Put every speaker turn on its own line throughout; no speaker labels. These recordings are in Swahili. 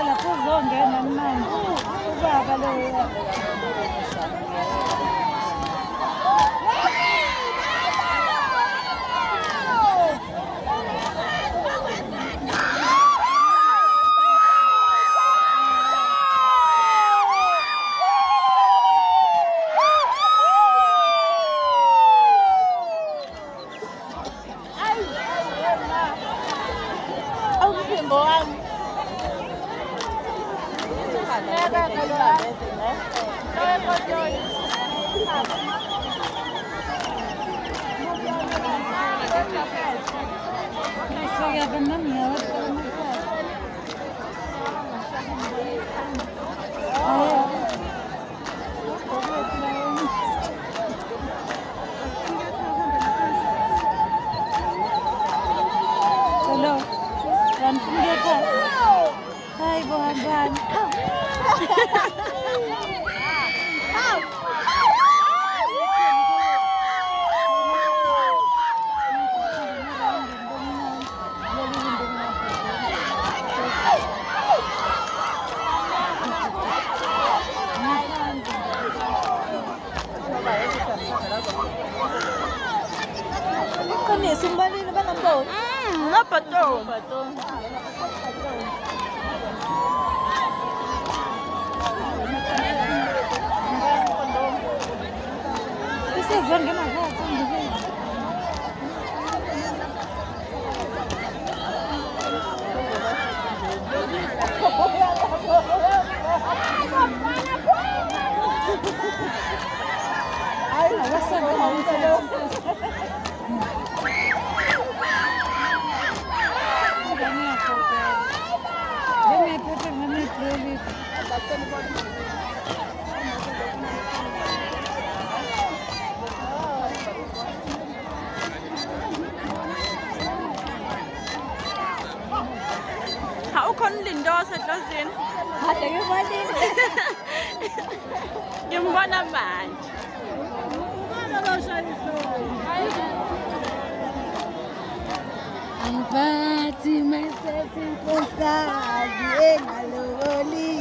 lapho uzongena manje ubaba loyo. Hai bohan-bohan. Kan ni sumbali na ba ng boat?
Apa tu?
Season kan ada
Hảo con linh đo sẽ có xin. Nhưng mà năm bạn.
Empati myself in Costa bien aloli.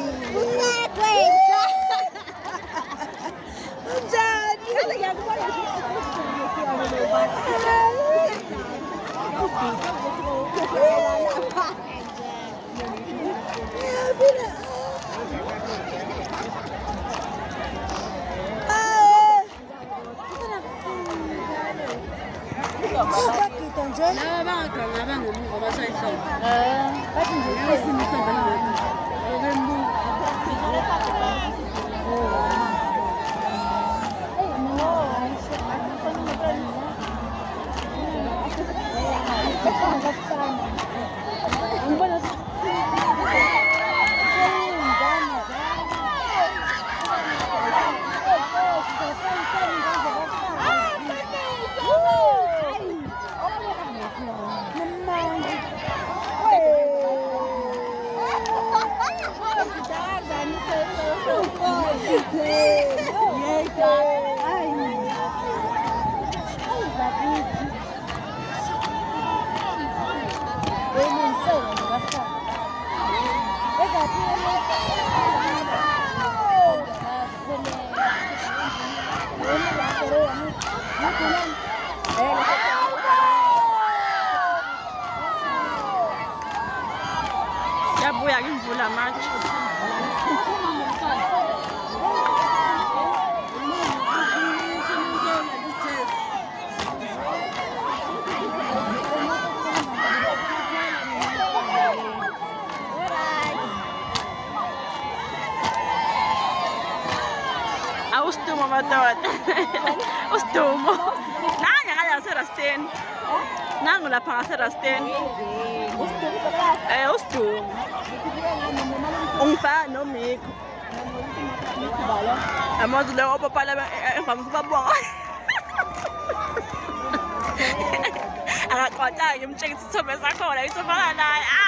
Ya voy a la marcha. Ustumo matot. Ustumo. Nanya kaya sa rasten. Nangula pa sa rasten. Ustum. Ungfa no mig. Amo daw pa pala fams pa buang. Ang kota yung ching sa mesa ko na ito pala na.